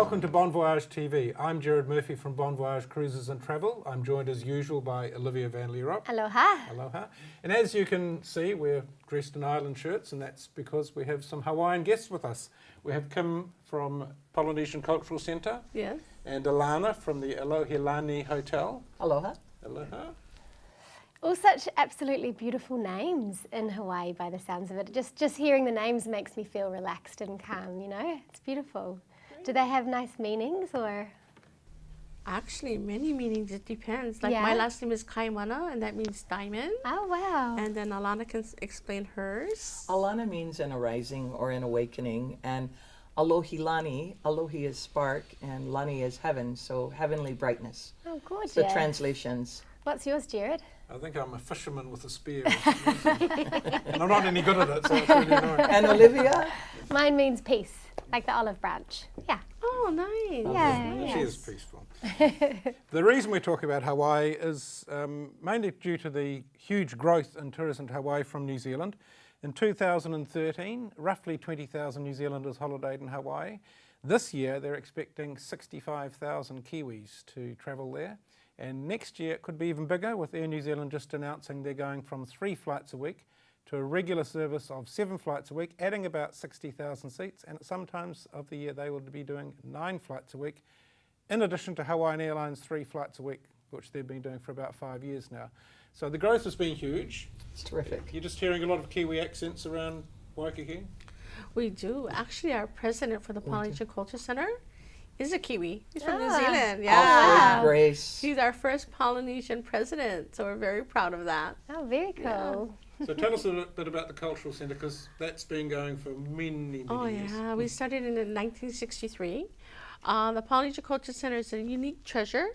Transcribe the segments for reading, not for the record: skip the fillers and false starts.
welcome to Bon Voyage TV. I'm Jared Murphy from Bon Voyage Cruises and Travel. I'm joined as usual by Olivia Van Leerop. Aloha. Aloha. And as you can see, we're dressed in island shirts, and that's because we have some Hawaiian guests with us. We have Kim from Polynesian Cultural Centre. Yes. And Alana from the Alohilani Hotel. Aloha. Aloha. All such absolutely beautiful names in Hawaii by the sounds of it. Just hearing the names makes me feel relaxed and calm, you know? It's beautiful. Do they have nice meanings or? Actually, many meanings. It depends. Like Yeah. my last name is Kaimana, and that means diamond. Oh, wow. And then Alana can explain hers. Alana means an arising or an awakening, and Alohilani, Alohi is spark, and Lani is heaven, so heavenly brightness. Oh, gorgeous. The translations. What's yours, Jared? I think I'm a fisherman with a spear. And I'm not any good at it, so it's really annoying. And Olivia? Mine means peace, like the olive branch. Yeah. Oh, nice. Yeah. She is peaceful. The reason we talk about Hawaii is mainly due to the huge growth in tourism to Hawaii from New Zealand. In 2013, roughly 20,000 New Zealanders holidayed in Hawaii. This year, they're expecting 65,000 Kiwis to travel there. And next year, it could be even bigger, with Air New Zealand just announcing they're going from 3 flights a week to a regular service of 7 flights a week, adding about 60,000 seats. And at some times of the year, they will be doing 9 flights a week, in addition to Hawaiian Airlines' 3 flights a week, which they've been doing for about 5 years now. So the growth has been huge. It's terrific. You're just hearing a lot of Kiwi accents around Waikiki. We do. Actually, our president for the Polynesian Culture Center is a Kiwi. He's from New Ah. Zealand. Alfred Yeah. Grace. He's our first Polynesian president, so we're very proud of that. Oh, very cool. So tell us a bit about the Cultural Centre, because that's been going for many years. Yeah. We started in 1963. The Polynesian Culture Center is a unique treasure.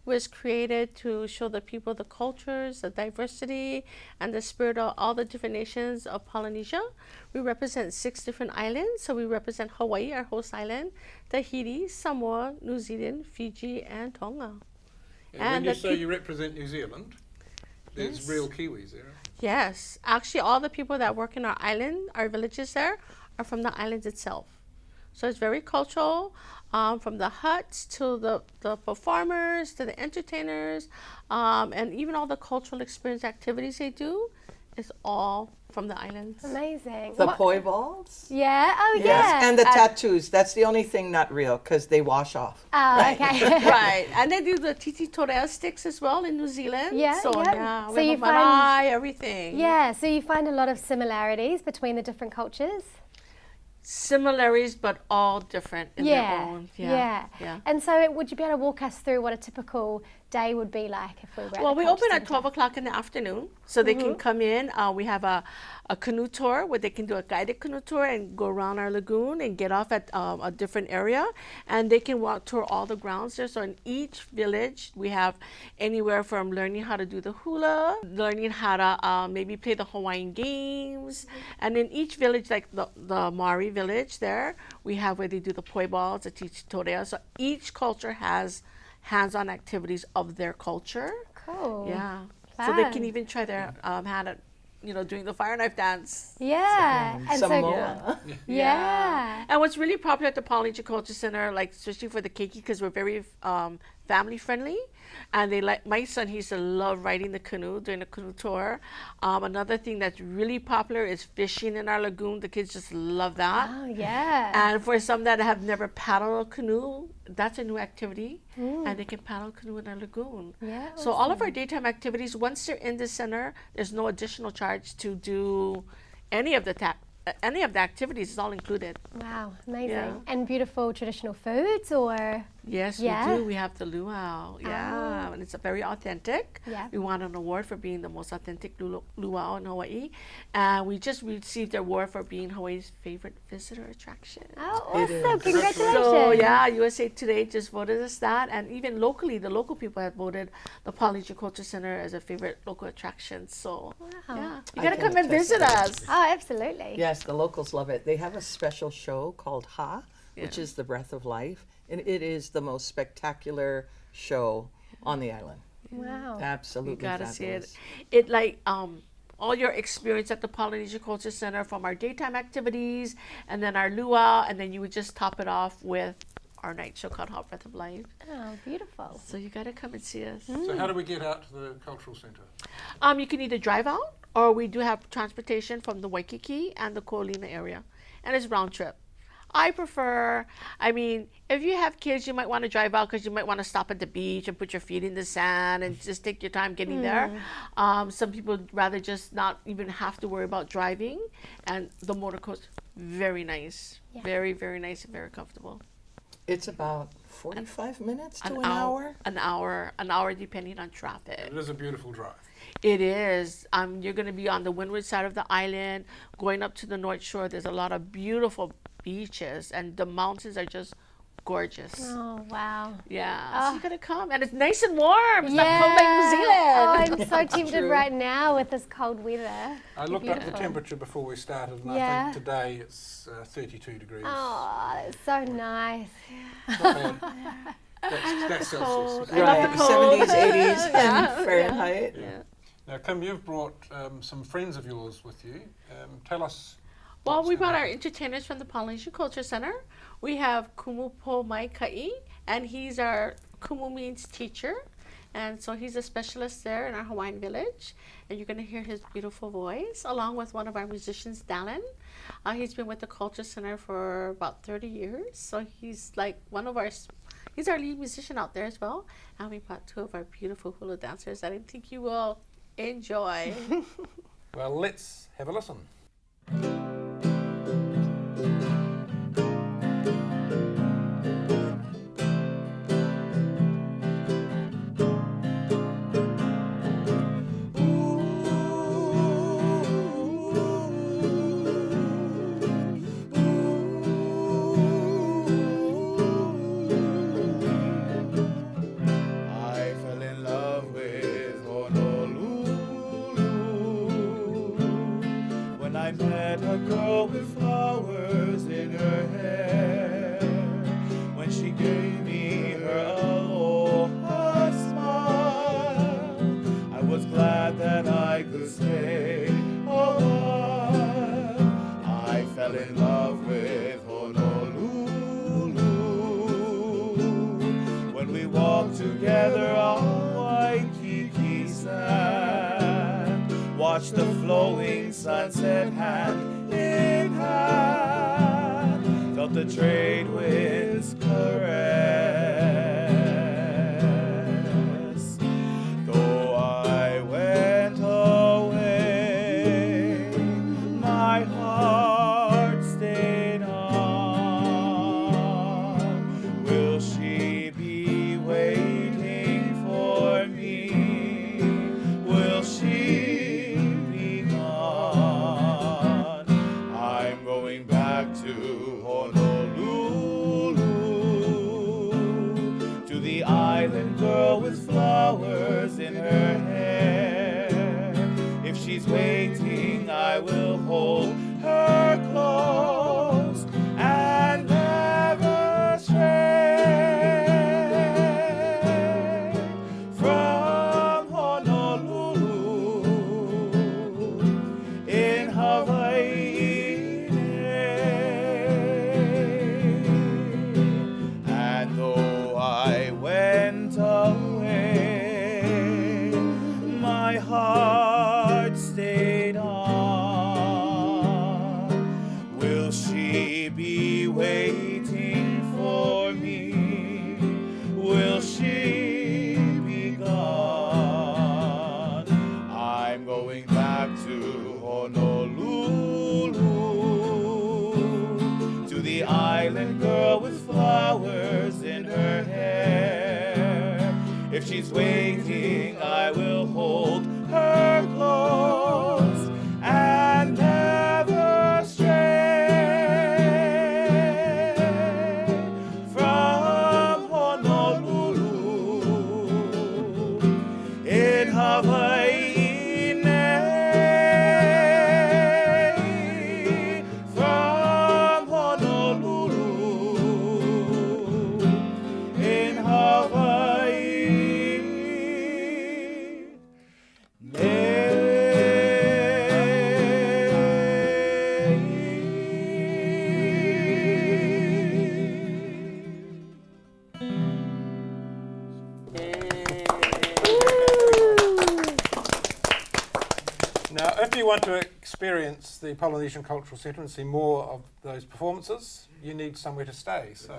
It was created to show the people the cultures, the diversity, and the spirit of all the different nations of Polynesia. We represent 6 different islands. So we represent Hawaii, our host island, Tahiti, Samoa, New Zealand, Fiji, and Tonga. And when And you the say you represent New Zealand, there's Yes. real Kiwis there. Yes, actually all the people that work in our island, our villages there, are from the islands itself. So it's very cultural, from the huts to the performers, to the entertainers, and even all the cultural experience activities they do is all from the islands. Amazing. The What- poi balls. Yeah. Oh, Yes, yeah. and the tattoos. That's the only thing not real, because they wash off. Oh, okay. Right, and they do the titi torea sticks as well in New Zealand. Yeah, so yeah. yeah, So we you have a find- marae, everything. Yeah, so you find a lot of similarities between the different cultures? Similarities, but all different in their own. Yeah. And so would you be able to walk us through what a typical day would be like if we were at Well, the we Culture open at Centre? 12 o'clock in the afternoon, so they can come in. We have a canoe tour where they can do a guided canoe tour and go around our lagoon and get off at a different area. And they can walk tour all the grounds there. So in each village, we have anywhere from learning how to do the hula, learning how to maybe play the Hawaiian games. And in each village, like the Maori village there, we have where they do the poi balls, the titi torea. So each culture has hands-on activities of their culture. Cool. Yeah. So they Fun. can even try their hand at, doing the fire knife dance. Yeah. And so, Samoa. yeah. And what's really popular at the Polynesian Culture Center, like especially for the keiki, because we're very family friendly, and they like my son. He used to love riding the canoe during the canoe tour. Another thing that's really popular is fishing in our lagoon. The kids just love that. Oh, yeah. And for some that have never paddled a canoe, that's a new activity, and they can paddle a canoe in our lagoon. Yeah, So all of our daytime activities, once they're in the center, there's no additional charge to do any of the activities. It's all included. Wow, amazing. Yeah. And beautiful traditional foods or? Yes, Yeah. we do. We have the luau. Yeah, and it's very authentic. Yeah. We won an award for being the most authentic luau in Hawaii. And we just received the award for being Hawaii's favorite visitor attraction. Oh, It is. awesome. Congratulations. So yeah, USA Today just voted us that, and even locally, the local people have voted the Polynesian Culture Center as a favorite local attraction. So yeah, you I gotta can come and attest visit to that. us. Oh, absolutely. Yes, the locals love it. They have a special show called Ha, which Yeah. is the breath of life. And it is the most spectacular show on the island. Wow. Absolutely You gotta see it. fabulous. It like all your experience at the Polynesian Culture Center, from our daytime activities and then our luau, and then you would just top it off with our night show called Hot Breath of Life. Oh, beautiful. So you got to come and see us. So how do we get out to the cultural centre? You can either drive out, or we do have transportation from the Waikiki and the Ko'olina area, and it's round trip. I prefer, I mean, if you have kids, you might want to drive out because you might want to stop at the beach and put your feet in the sand and just take your time getting there. Some people would rather just not even have to worry about driving. And the motor coaster, very nice. Yeah. Very, very nice and very comfortable. It's about 45 minutes to an hour. An hour depending on traffic. It is a beautiful drive. It is. You're going to be on the windward side of the island, going up to the North Shore. There's a lot of beautiful beaches, and the mountains are just gorgeous. Oh, wow. Yeah, so you gotta come, and it's nice and warm. It's not cold like New Oh, Zealand. I'm so tempted True. right now with this cold weather. I looked up the Beautiful. temperature before we started, and I Yeah. think today it's 32 degrees. Oh, that's so nice. Not bad. That's cold. Celsius. I love the cold. 70s, 80s, Yeah. and Fahrenheit. Yeah. Now, Kim, you've brought some friends of yours with you. Tell us. Well, what's we going brought on. our entertainers from the Polynesian Culture Center. We have Kumupo Maikai, and he's our Kumu means teacher. And so he's a specialist there in our Hawaiian village. And you're going to hear his beautiful voice, along with one of our musicians, Dallin. He's been with the Culture Center for about 30 years. So he's like he's our lead musician out there as well. And we brought two of our beautiful hula dancers that I think you will enjoy. Well, let's have a listen. I fell in love with Honolulu when I met a girl with flowers in her hair. When she gave me her aloha smile, I was glad that I could stay a while. I fell in love with Honolulu when we walked together on Waikiki sand, watched the flowing sunset hand in hand, felt the trade winds caress. Though I went away, my heart stayed on. Will she be waiting for me? Will she be gone? I'm going back to Honolulu, to the island girl with flowers in her hair. If she's waiting, I will hold her close and never stray from Honolulu in Hawaii. And though I went away, my heart stayed on. Will she be waiting for me? Will she be gone? I'm going back to Honolulu, to the island girl with flowers in her hair. If she's waiting, I will hold her close and never stray from Honolulu in Hawaii. From Honolulu in Hawaii. Now, if you want to experience the Polynesian Cultural Centre and see more of those performances, you need somewhere to stay. So,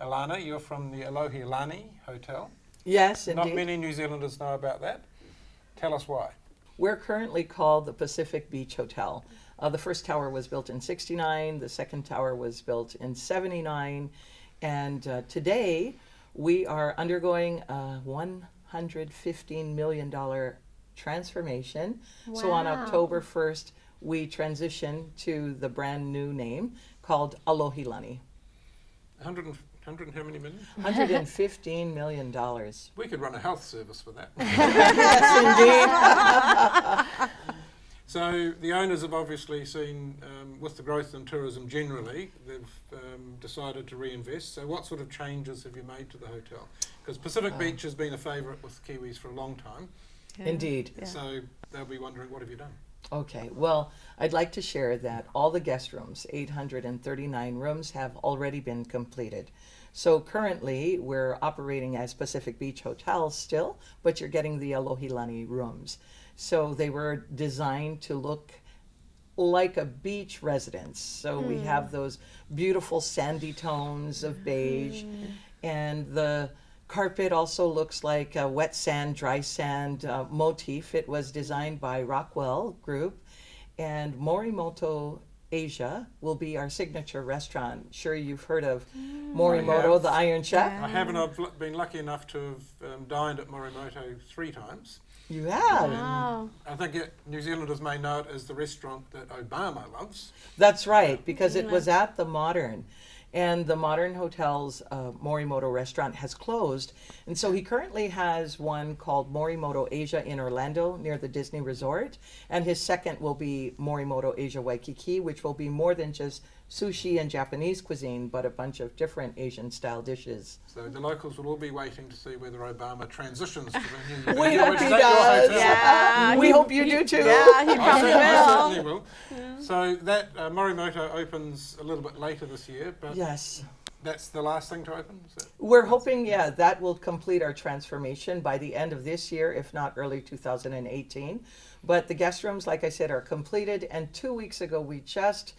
Alana, you're from the Alohi Lani Hotel. Yes, indeed. Not many New Zealanders know about that. Tell us why. We're currently called the Pacific Beach Hotel. The first tower was built in 69, the second tower was built in 79, and today we are undergoing a $115 million transformation. So on Wow. October 1st, we transition to the brand new name called Alohi Lani. 100 and how many million? $115 million. We could run a health service for that. Yes, indeed. So the owners have obviously seen, with the growth in tourism generally, they've decided to reinvest. So what sort of changes have you made to the hotel? Because Pacific Beach has been a favourite with Kiwis for a long time. Yeah. Indeed. Yeah. So they'll be wondering, what have you done? Okay, well, I'd like to share that all the guest rooms, 839 rooms, have already been completed. So currently, we're operating as Pacific Beach Hotels still, but you're getting the Alohi Lani rooms. So they were designed to look like a beach residence. So we have those beautiful sandy tones of beige, and the carpet also looks like a wet sand, dry sand motif. It was designed by Rockwell Group, and Morimoto Asia will be our signature restaurant. Sure, you've heard of Morimoto, have. the Iron Chef? I haven't. I've been lucky enough to have dined at Morimoto 3 times. You have. Wow. I think New Zealanders may know it as the restaurant that Obama loves. That's right, because it was at the Modern. And the Modern Hotel's Morimoto restaurant has closed. And so he currently has one called Morimoto Asia in Orlando near the Disney Resort. And his second will be Morimoto Asia Waikiki, which will be more than just sushi and Japanese cuisine, but a bunch of different Asian style dishes. So the locals will all be waiting to see whether Obama transitions to the new We venue, hope which he is at your does. hotel. Yeah. We hope you do too. Yeah, he I probably certainly will. will. So that Morimoto opens a little bit later this year, but Yes. that's the last thing to open? Is that? We're hoping, yeah, that will complete our transformation by the end of this year, if not early 2018. But the guest rooms, like I said, are completed. And 2 weeks ago, we just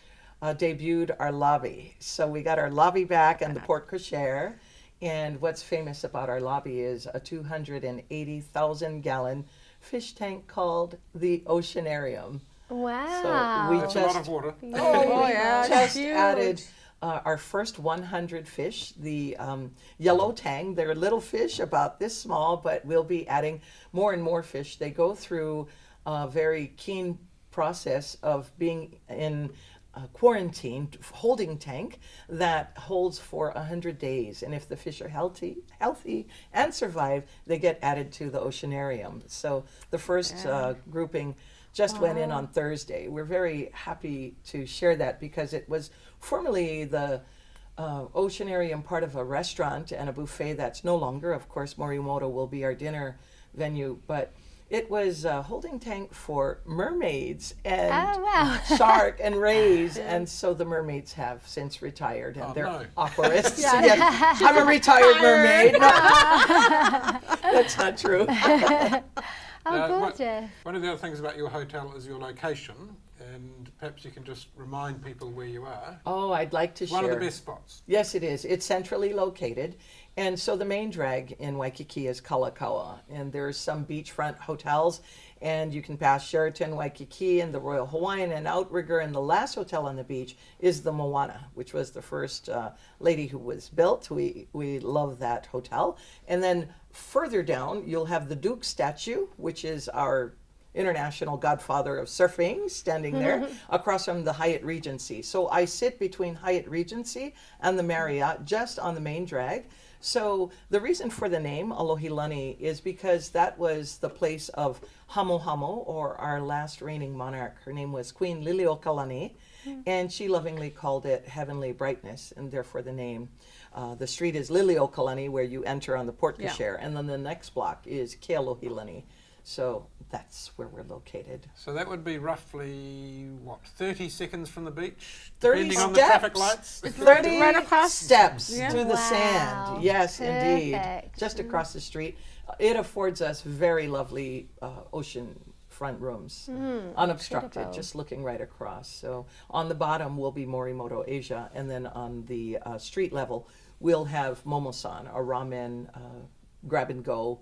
debuted our lobby. So we got our lobby back and the porte cochere. And what's famous about our lobby is a 280,000 gallon fish tank called the Oceanarium. Wow. we That's a just- lot of water. Oh, yeah, it's just huge. added our first 100 fish, the yellow tang. They're little fish about this small, but we'll be adding more and more fish. They go through a very keen process of being in a quarantined holding tank that holds for 100 days. And if the fish are healthy and survive, they get added to the Oceanarium. So the first grouping just went in on Thursday. We're very happy to share that because it was formerly the Oceanarium part of a restaurant and a buffet that's no longer. Of course, Morimoto will be our dinner venue, but it was a holding tank for mermaids and Oh, wow. shark and rays, and so the mermaids have since retired, and Oh, they're no. aquarists. Yes, I'm a retired mermaid. No, that's not true. Oh, Now, gorgeous. One of the other things about your hotel is your location, and perhaps you can just remind people where you are. Oh, I'd like to One share. of the best spots. Yes, it is. It's centrally located. And so the main drag in Waikiki is Kalakaua. And there's some beachfront hotels. And you can pass Sheraton, Waikiki, and the Royal Hawaiian and Outrigger. And the last hotel on the beach is the Moana, which was the first lady who was built. We love that hotel. And then further down, you'll have the Duke statue, which is our international godfather of surfing, standing there across from the Hyatt Regency. So I sit between Hyatt Regency and the Marriott, just on the main drag. So the reason for the name Alohi Lani is because that was the place of Hamo Hamo, or our last reigning monarch. Her name was Queen Liliuokalani, and she lovingly called it Heavenly Brightness, and therefore the name. The street is Liliuokalani, where you enter on the porte Yeah. cochere, and then the next block is Kealohi Lani. So that's where we're located. So that would be roughly, 30 seconds from the beach? 30 depending on the traffic lights? 30 right across. steps Yeah. to the Wow. sand. Yes, indeed. Perfect. Just across the street. It affords us very lovely ocean front rooms, unobstructed, beautiful. just looking right across. So on the bottom will be Morimoto Asia, and then on the street level, we'll have Momosan, a ramen grab and go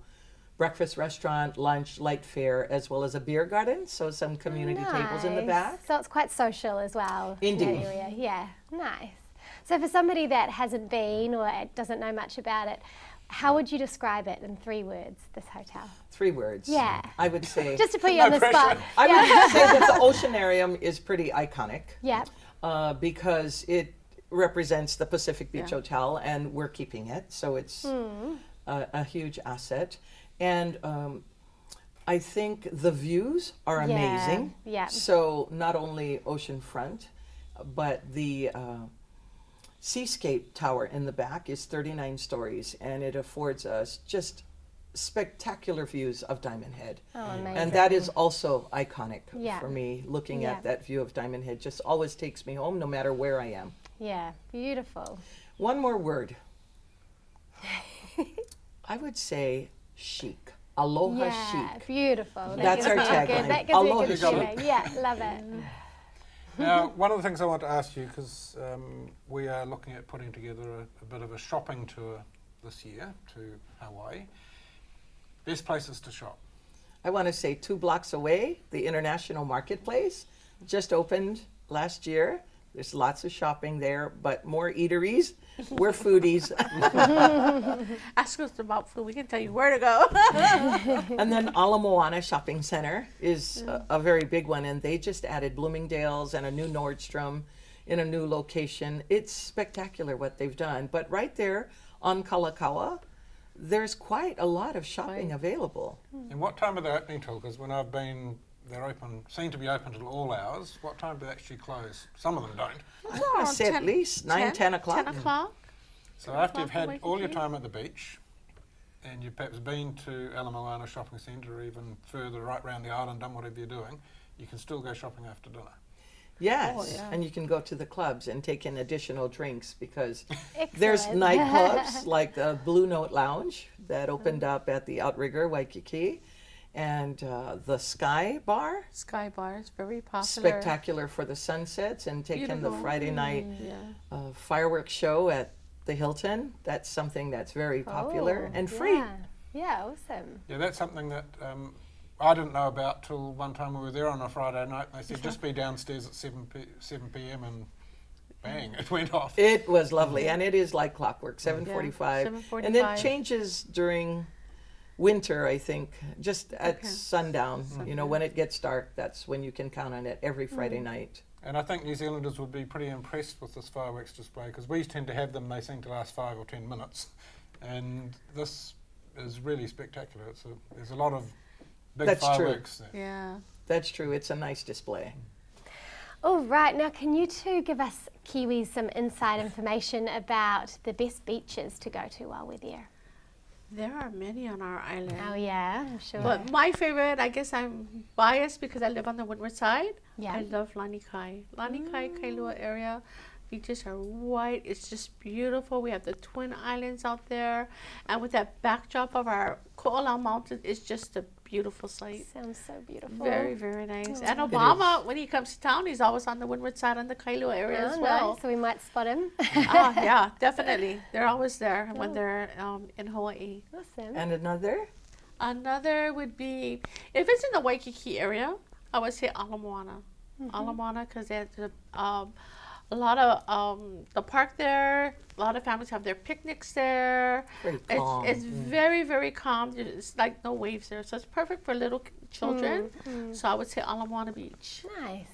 breakfast restaurant, lunch, light fare, as well as a beer garden. So some community tables in the Nice. back. So it's quite social as well. in that Indeed. area. Yeah, nice. So for somebody that hasn't been or doesn't know much about it, how would you describe it in 3 words, this hotel? 3 words. Yeah. I would say. Just to put you No on the pressure. spot. I would say that the Oceanarium is pretty iconic. Yeah. Because it represents the Pacific Beach Yeah. Hotel, and we're keeping it, so it's a huge asset. And I think the views are Yeah, amazing. yeah. So not only oceanfront, but the Seascape Tower in the back is 39 stories, and it affords us just spectacular views of Diamond Head. Oh, amazing. And that is also iconic Yeah. for me. Looking Yeah. at that view of Diamond Head just always takes me home, no matter where I am. Yeah, beautiful. One more word. I would say chic. Aloha Yeah, chic. beautiful. That That's gives our me a good- tagline. That gives me a Aloha good chic. feeling. Yeah, love it. Now, one of the things I want to ask you, because we are looking at putting together a bit of a shopping tour this year to Hawaii. Best places to shop. I want to say 2 blocks away, the International Marketplace just opened last year. There's lots of shopping there, but more eateries. We're foodies. Ask us about food. We can tell you where to go. And then Ala Moana Shopping Center is a very big one, and they just added Bloomingdale's and a new Nordstrom in a new location. It's spectacular what they've done. But right there on Kalakaua, there's quite a lot of shopping available. And what time are they opening till? Because when I've been, they're open, seem to be open till all hours. What time do they actually close? Some of them don't. I say at least 9, 10 o'clock. 10 o'clock. So after you've o'clock had for all your Waikiki? time at the beach, and you've perhaps been to Ala Moana Shopping Centre or even further right round the island, done whatever you're doing, you can still go shopping after dinner. Yes, Oh, yeah. and you can go to the clubs and take in additional drinks because there's Excellent. nightclubs like the Blue Note Lounge that opened up at the Outrigger Waikiki, and the Sky Bar, Sky Bar is very popular. spectacular for the sunsets, and taking the Beautiful. Friday night Yeah. fireworks show at the Hilton. That's something that's very popular Oh, and free. Yeah. Yeah, awesome. Yeah, that's something that I didn't know about till one time we were there on a Friday night, and they said just be downstairs at 7 p.m. and bang, it went off. It was lovely, and it is like clockwork, 7:45. 7:45. And it changes during winter, I think, just at Okay. sundown. You know, when it gets dark, that's when you can count on it every Friday night. And I think New Zealanders would be pretty impressed with this fireworks display because we tend to have them, they seem to last 5 or 10 minutes. And this is really spectacular. There's a lot of big That's true. fireworks there. Yeah. That's true. It's a nice display. All right, now can you two give us Kiwis some inside information about the best beaches to go to while we're there? There are many on our island. Oh yeah, I'm sure. But my favorite, I guess I'm biased because I live on the windward side. Yeah. I love Lanikai. Lanikai, Kailua area. Beaches are white. It's just beautiful. We have the Twin Islands out there. And with that backdrop of our Ko'olau Mountain, it's just a beautiful sight. Sounds so beautiful. Very, very nice. And It Obama, when he comes to town, he's always on the windward side on the Kailua area as well. Nice. So we might spot him. Yeah, definitely. They're always there when they're in Hawaii. Awesome. And another? Another would be, if it's in the Waikiki area, I would say Ala Moana. Ala Moana, because there's a lot of the park there. A lot of families have their picnics there. Very calm. It's very, very calm. It's like no waves there, so it's perfect for little children. So I would say Ala Moana Beach. Nice.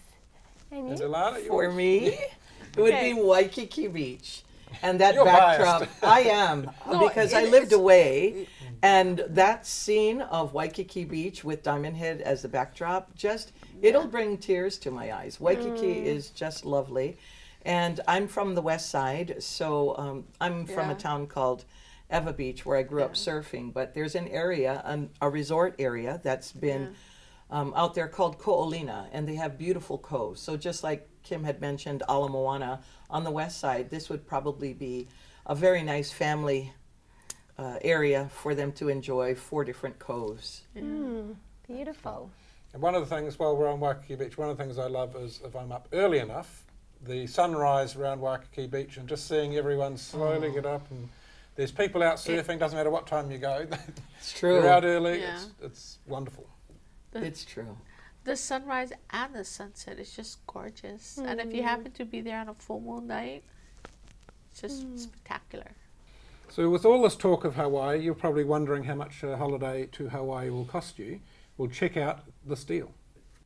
And And you? Ilana, For yours? me, it would Okay. be Waikiki Beach. And that You're backdrop, biased. I am, No, because I it lived is. away, and that scene of Waikiki Beach with Diamond Head as the backdrop, just, it'll bring tears to my eyes. Waikiki is just lovely. And I'm from the west side, so I'm from a Yeah. town called Eva Beach, where I grew up surfing. But there's an area, a resort area, that's been out there called Ko'olina, and they have beautiful coves. So just like Kim had mentioned, Ala Moana, on the west side, this would probably be a very nice family area for them to enjoy 4 different coves. Beautiful. And one of the things, while we're on Waikiki Beach, one of the things I love is if I'm up early enough, the sunrise around Waikiki Beach and just seeing everyone slowly get up, and there's people out surfing, doesn't matter what time you go. It's true. They're out early, Yeah. it's wonderful. It's true. The sunrise and the sunset is just gorgeous. And if you happen to be there on a full moon night, it's just spectacular. So with all this talk of Hawaii, you're probably wondering how much a holiday to Hawaii will cost you. Well, check out this deal.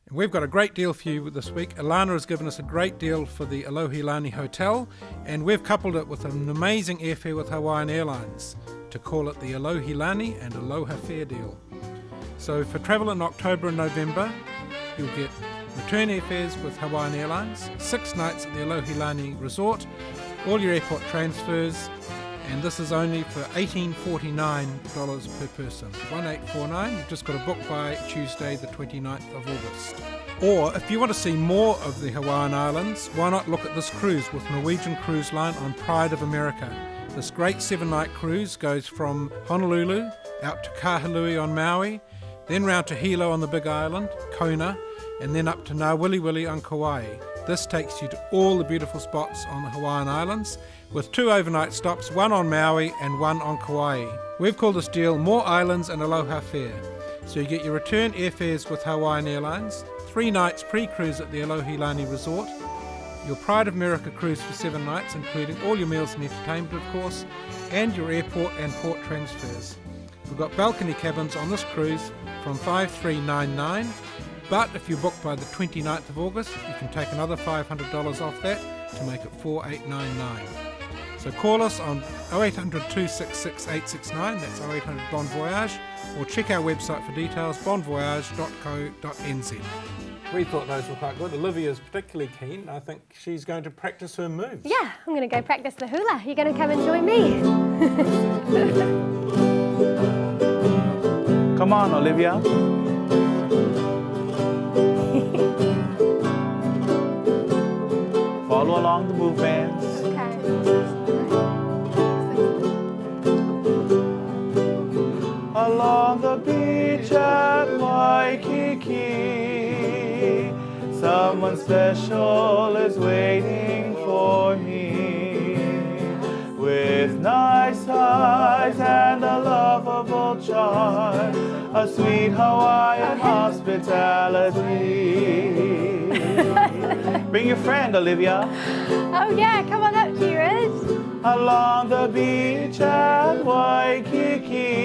And we've got a great deal for you this week. Alana has given us a great deal for the Alohilani Hotel, and we've coupled it with an amazing airfare with Hawaiian Airlines to call it the Alohilani and Aloha Fare deal. So for travel in October and November, you'll get return airfares with Hawaiian Airlines, 6 nights at the Alohilani Resort, all your airport transfers, and this is only for $1849 per person. 1849, you've just got to book by Tuesday the 29th of August. Or if you want to see more of the Hawaiian Islands, why not look at this cruise with Norwegian Cruise Line on Pride of America. This great 7-night cruise goes from Honolulu out to Kahului on Maui, then round to Hilo on the Big Island, Kona, and then up to Ngāwiliwili on Kauai. This takes you to all the beautiful spots on the Hawaiian Islands, with 2 overnight stops, 1 on Maui and 1 on Kauai. We've called this deal More Islands and Aloha Fare. So you get your return airfares with Hawaiian Airlines, 3 nights pre-cruise at the Alohilani Resort, your Pride of America cruise for 7 nights, including all your meals and entertainment, of course, and your airport and port transfers. We've got balcony cabins on this cruise from $5,399, but if you book by the 29th of August, you can take another $500 off that to make it $4,899. So call us on 0800 266 869, that's 0800 Bon Voyage, or check our website for details, bonvoyage.co.nz. We thought those were quite good. Olivia's particularly keen. I think she's going to practice her moves. Yeah, I'm going to go practice the hula. You're going to come and join me. Come on, Olivia. Follow along the movements. Okay. Along the beach at Waikiki, someone special is waiting for me. With nice eyes and a lovable charm, a sweet Hawaiian hospitality. Bring your friend, Olivia. Oh yeah, come on up, Kieran. Along the beach at Waikiki,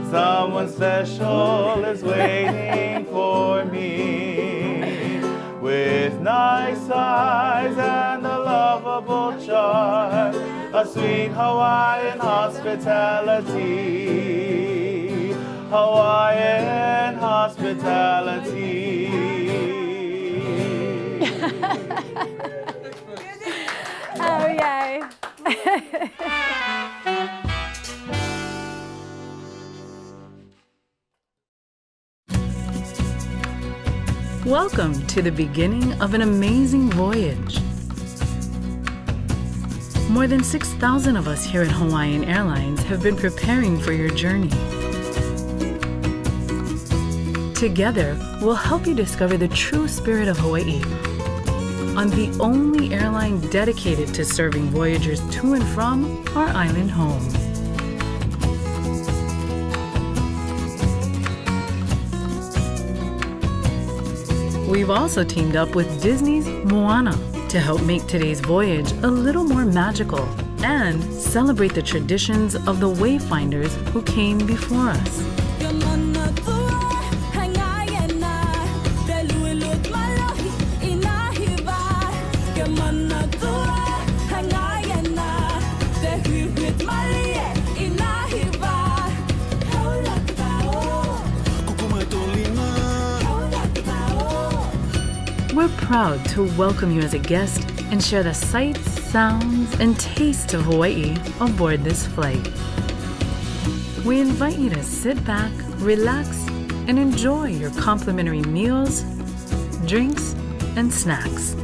someone special is waiting for me. With nice eyes and a lovable charm, a sweet Hawaiian hospitality. Hawaiian hospitality. Oh yay. Welcome to the beginning of an amazing voyage. More than 6,000 of us here at Hawaiian Airlines have been preparing for your journey. Together, we'll help you discover the true spirit of Hawaii on the only airline dedicated to serving voyagers to and from our island home. We've also teamed up with Disney's Moana to help make today's voyage a little more magical and celebrate the traditions of the wayfinders who came before us. We're proud to welcome you as a guest and share the sights, sounds, and tastes of Hawaii aboard this flight. We invite you to sit back, relax, and enjoy your complimentary meals, drinks, and snacks.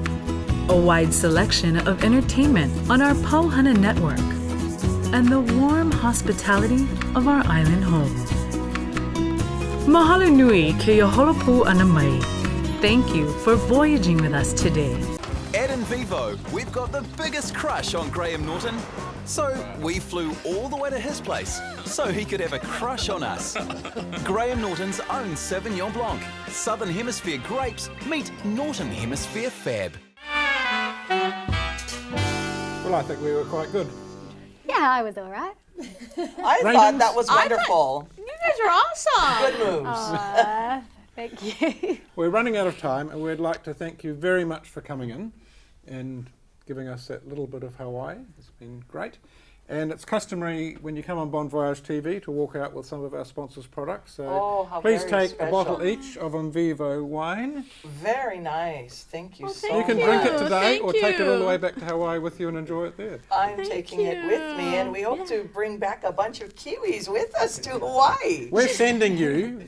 A wide selection of entertainment on our Pauhana network, and the warm hospitality of our island home. Mahalo nui ke holopū ana mai. Thank you for voyaging with us today. At In Vivo, we've got the biggest crush on Graham Norton. So we flew all the way to his place so he could have a crush on us. Graham Norton's own Sauvignon Blanc. Southern Hemisphere grapes meet Northern Hemisphere fab. Well, I think we were quite good. Yeah, I was all right. I thought that was wonderful. You guys are awesome. Good moves. Thank you. We're running out of time, and we'd like to thank you very much for coming in and giving us that little bit of Hawaii. It's been great. And it's customary when you come on Bon Voyage TV to walk out with some of our sponsors' products. So how please very take a bottle special. each of In Vivo wine. Very nice. Thank you so You can much. drink it today Thank or take it all the you. way back to Hawaii with you and enjoy it there. I'm taking it with me, and we hope to bring back a bunch of Kiwis with us to Hawaii. We're sending you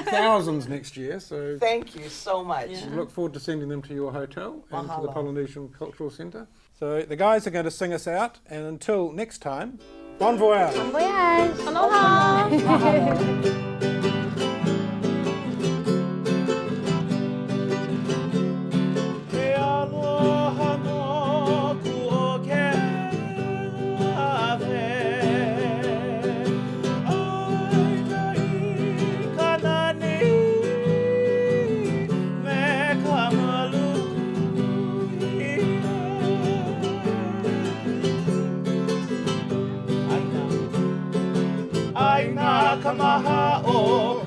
thousands next year, so Thank you so much. we look forward to sending them to your hotel and to the Mahalo. Polynesian Cultural Centre. So the guys are going to sing us out, and until next time, bon voyage! Bon voyage. Aloha. He aloha no ku o ke ave. Aina I ka nani me ka maluhia. Aina ka maha o